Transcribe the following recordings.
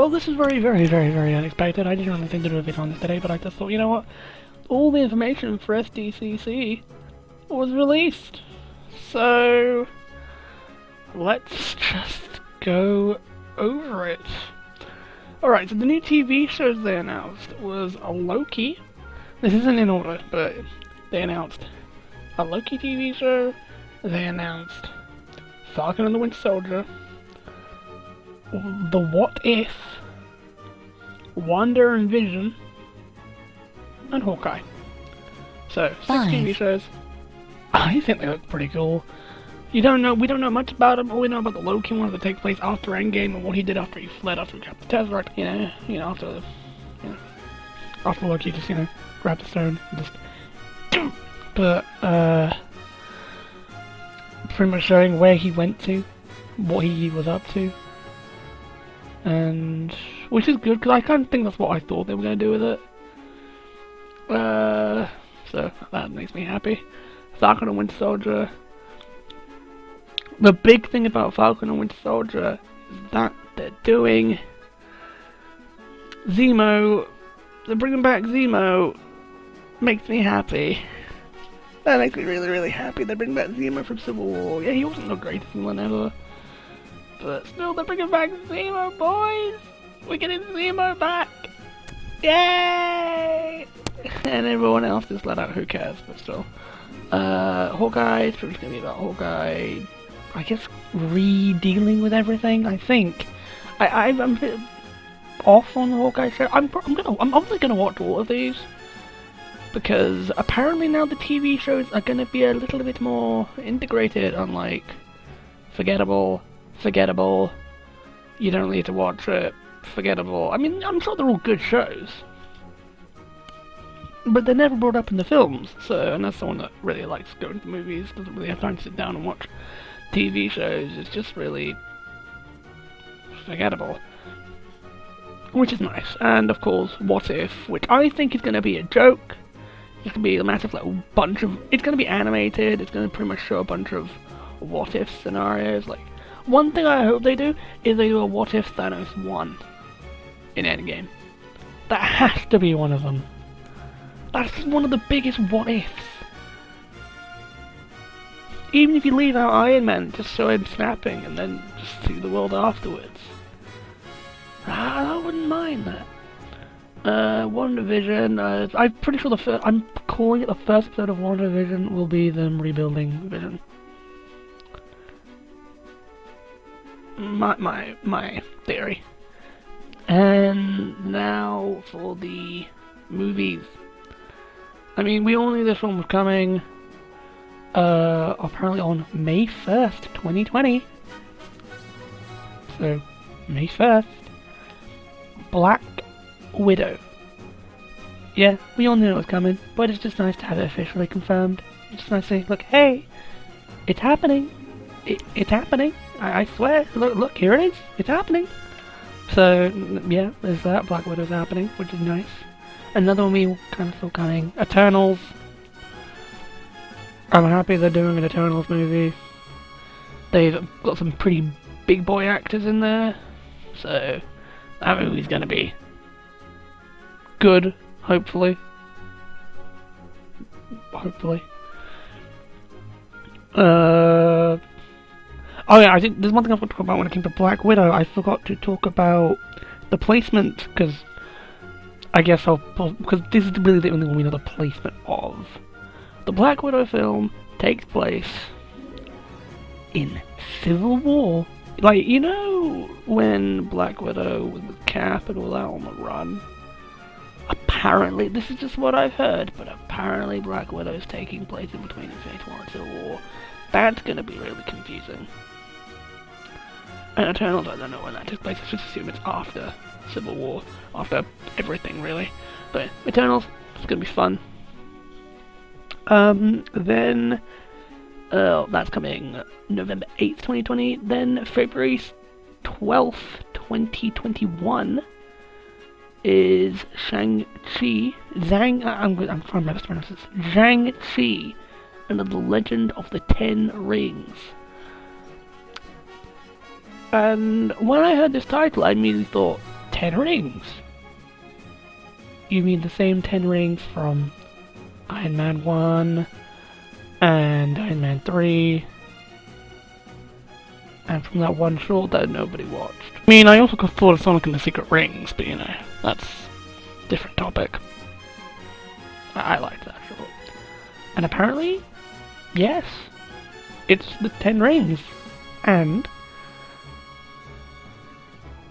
well, this is very, very, very, very unexpected. I didn't really think to do a video on this today, but I just thought, you know what? All the information for Sdcc was released. So, let's just go over it. Alright, so the new TV shows they announced was a Loki. This isn't in order, but they announced a Loki TV show. They announced Falcon and the Winter Soldier, The What If, Wanda and Vision, and Hawkeye. So, 6 TV shows. I think they look pretty cool. We don't know much about them. All we know about the Loki one that takes place after Endgame and what he did after he fled after he grabbed the Tesseract. After Loki just, grabbed the stone and just... But, pretty much showing where he went to, what he was up to. And which is good, because I kind of think that's what I thought they were going to do with it. So that makes me happy. Falcon and Winter Soldier. The big thing about Falcon and Winter Soldier is that they're doing Zemo. They're bringing back Zemo. Makes me happy. That makes me really, really happy. They're bringing back Zemo from Civil War. Yeah, he wasn't the greatest villain ever. But still, they're bringing back Zemo, boys! We're getting Zemo back! Yay! And everyone else just let out, who cares, but still. Hawkeye, it's pretty much gonna be about Hawkeye, I guess, re-dealing with everything, I think. I'm a bit off on the Hawkeye show. I'm obviously gonna watch all of these, because apparently now the TV shows are gonna be a little bit more integrated, unlike Forgettable, you don't need to watch it, Forgettable. I mean, I'm sure they're all good shows, but they're never brought up in the films, so, and that's someone that really likes going to movies, doesn't really have time to sit down and watch TV shows, it's just really Forgettable, which is nice. And of course, What If, which I think is going to be a joke. It's going to be a massive bunch of, it's going to be animated, it's going to pretty much show a bunch of what if scenarios. Like, one thing I hope they do is they do a what if Thanos won in Endgame. That has to be one of them. That's one of the biggest what ifs. Even if you leave out Iron Man, just show him snapping and then just see the world afterwards. I wouldn't mind that. WandaVision, I'm pretty sure I'm calling it the first episode of WandaVision will be them rebuilding Vision. My theory. And now for the movies. I mean, we all knew this one was coming, apparently on May 1st, 2020. So, May 1st. Black Widow. Yeah, we all knew it was coming, but it's just nice to have it officially confirmed. It's just nice to say, look, hey, it's happening. It's happening. I swear. Look, here it is. It's happening. So, yeah, there's that. Black Widow's happening, which is nice. Another one we kind of saw coming. Eternals. I'm happy they're doing an Eternals movie. They've got some pretty big boy actors in there. So, that movie's gonna be good, hopefully. Oh yeah, I think there's one thing I forgot to talk about when it came to Black Widow. I forgot to talk about the placement, because I guess because this is really the only one we know the placement of. The Black Widow film takes place in Civil War. Like, you know when Black Widow with the Cap and all that on the run? Apparently, this is just what I've heard, but apparently Black Widow is taking place in between Infinity War and Civil War. That's gonna be really confusing. And Eternals, I don't know when that takes place. I just assume it's after Civil War, after everything, really. But Eternals, it's gonna be fun. Then that's coming November 8th, 2020. Then February 12th, 2021 is Shang-Chi. I'm trying my best to pronounce this. Shang-Chi and the Legend of the Ten Rings. And when I heard this title, I immediately thought, 10 rings. You mean the same 10 rings from Iron Man 1 and Iron Man 3 and from that one short that nobody watched. I mean, I also thought of Sonic and the Secret Rings, but you know, that's a different topic. I liked that short. And apparently, yes, it's the 10 rings. And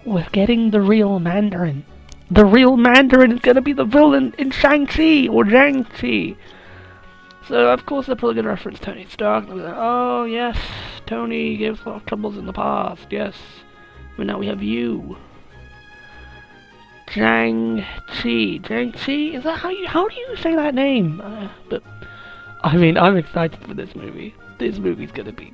we're getting the real Mandarin. The real Mandarin is gonna be the villain in Shang-Chi or Shang-Chi. So of course they're probably gonna reference Tony Stark. They'll be like, oh yes, Tony gave us a lot of troubles in the past. Yes, but now we have you. Shang-Chi. Shang-Chi? Is that how do you say that name? But I mean, I'm excited for this movie. This movie's gonna be.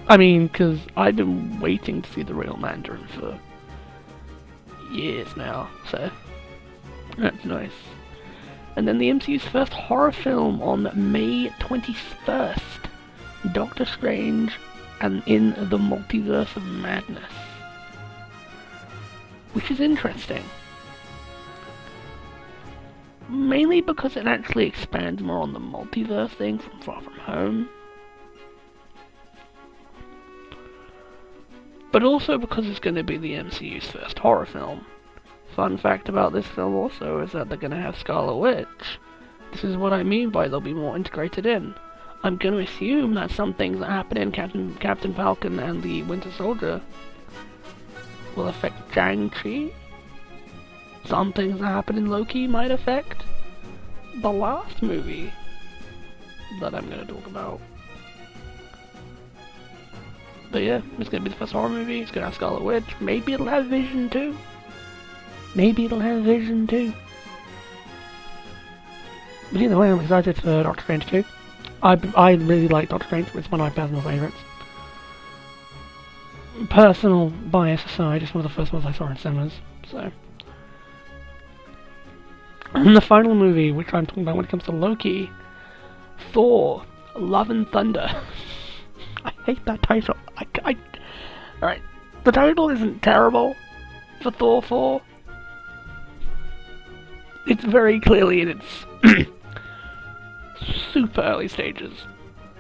I mean, because I've been waiting to see the real Mandarin for years now, so that's nice. And then the MCU's first horror film on May 21st, Doctor Strange and in the Multiverse of Madness, which is interesting. Mainly because it actually expands more on the multiverse thing from Far From Home. But also because it's going to be the MCU's first horror film. Fun fact about this film also is that they're going to have Scarlet Witch. This is what I mean by they'll be more integrated in. I'm going to assume that some things that happen in Captain Falcon and the Winter Soldier will affect Shang-Chi. Some things that happen in Loki might affect the last movie that I'm going to talk about. But yeah, it's going to be the first horror movie, it's going to have Scarlet Witch, maybe it'll have Vision too. Maybe it'll have Vision too. But either way, I'm excited for Doctor Strange 2. I really like Doctor Strange, it's one of my personal favourites. Personal bias aside, it's one of the first ones I saw in cinemas, so. And the final movie, which I'm talking about when it comes to Loki, Thor, Love and Thunder. I hate that title. Alright, the title isn't terrible for Thor 4. It's very clearly in its super early stages.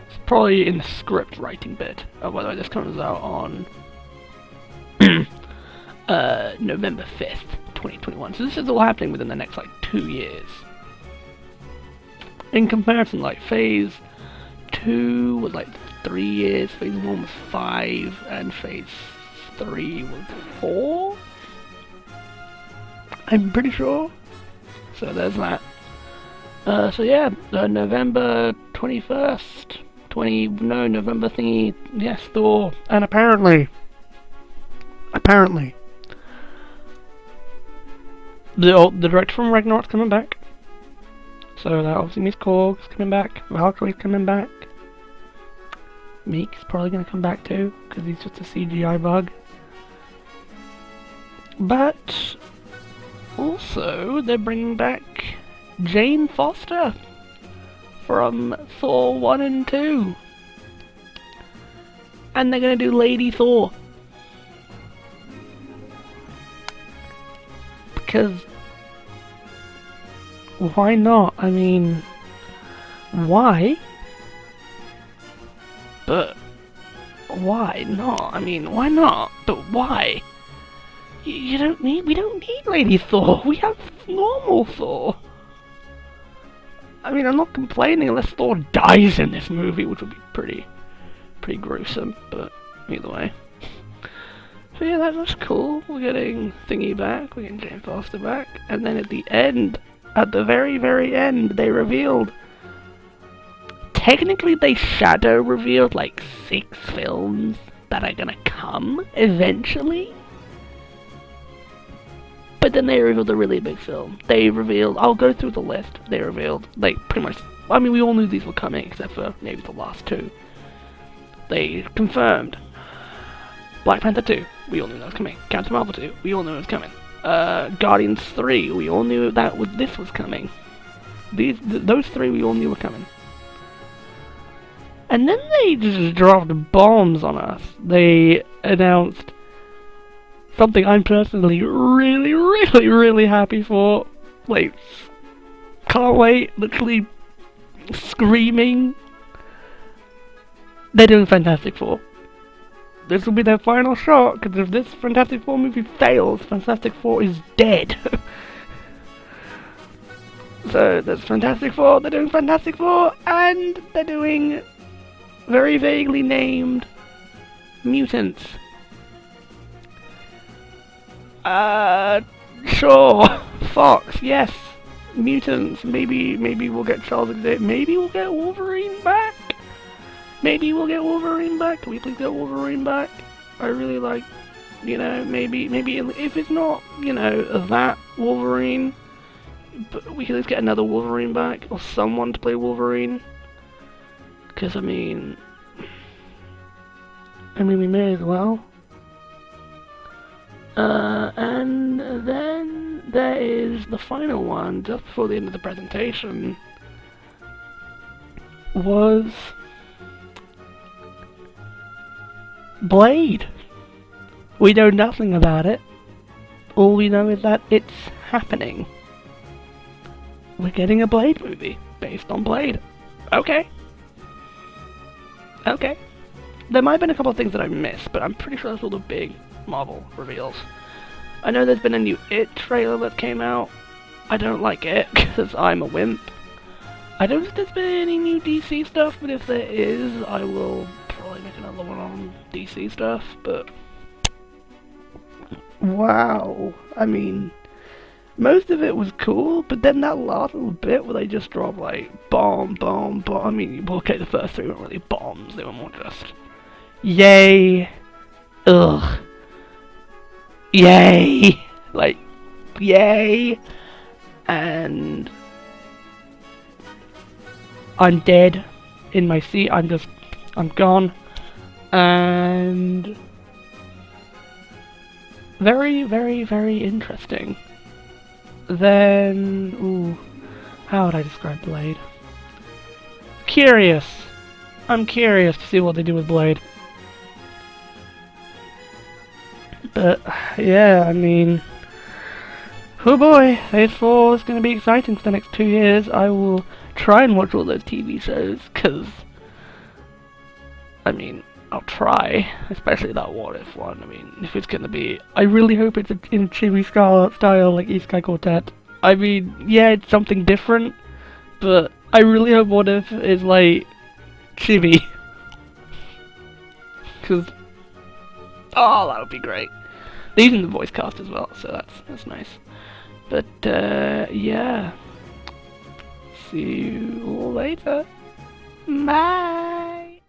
It's probably in the script writing bit. Oh, by the way, this comes out on November 5th, 2021. So this is all happening within the next, 2 years. In comparison, Phase 2 was, 3 years, Phase 1 was 5, and Phase 3 was 4? I'm pretty sure. So there's that. So yeah, November 21st, November thingy, yes, Thor, and apparently, the director from Ragnarok's coming back. So that obviously means Korg's coming back, Valkyrie's coming back. Meek's probably going to come back too, because he's just a CGI bug. But also, they're bringing back Jane Foster from Thor 1 and 2. And they're going to do Lady Thor. Because why not? I mean, why? But why not? I mean, why not? But why? We don't need Lady Thor. We have normal Thor. I mean, I'm not complaining unless Thor dies in this movie, which would be pretty gruesome. But either way. So yeah, that's cool. We're getting Thingy back. We're getting Jane Foster back, and then at the end, at the very, very end, they revealed. Technically, they shadow revealed 6 films that are gonna come eventually. But then they revealed a really big film. They revealed, I'll go through the list. They revealed, pretty much, I mean, we all knew these were coming, except for maybe the last 2. They confirmed Black Panther 2, we all knew that was coming. Captain Marvel 2, we all knew it was coming. Guardians 3, we all knew this was coming. Those 3 we all knew were coming. And then they just dropped bombs on us. They announced something I'm personally really happy for. Like, can't wait. Literally screaming. They're doing Fantastic Four. This will be their final shot, because if this Fantastic Four movie fails, Fantastic Four is dead. So there's Fantastic Four, they're doing Fantastic Four, and they're doing very vaguely named mutants. Sure. Fox, yes. Mutants, maybe we'll get Charles Xavier, maybe we'll get Wolverine back? Maybe we'll get Wolverine back? Can we please get Wolverine back? I really like, maybe if it's not, that Wolverine, but we can at least get another Wolverine back, or someone to play Wolverine. Because, I mean, we may as well. And then there is the final one, just before the end of the presentation, was Blade. We know nothing about it. All we know is that it's happening. We're getting a Blade movie based on Blade. Okay. Okay. There might have been a couple of things that I missed, but I'm pretty sure that's all the big Marvel reveals. I know there's been a new It trailer that came out. I don't like it, because I'm a wimp. I don't think there's been any new DC stuff, but if there is, I will probably make another one on DC stuff, but... Wow. I mean, most of it was cool, but then that last little bit where they just dropped, like, bomb. I mean, okay, the first three weren't really bombs, they were more just... Yay! Ugh. Yay! Like, yay! And... I'm dead in my seat, I'm gone. And... very interesting. Then... Ooh. How would I describe Blade? Curious! I'm curious to see what they do with Blade. But, yeah, I mean... Oh boy, Phase 4 is going to be exciting for the next 2 years. I will try and watch all those TV shows, because... I mean, I'll try. Especially that What If one. I mean, if it's going to be... I really hope it's in chibi style, like Isekai Quartet. I mean, yeah, it's something different, but I really hope What If is, like, chibi. Because... Oh, that would be great. They're using the voice cast as well, so that's nice. But, yeah. See you all later. Bye!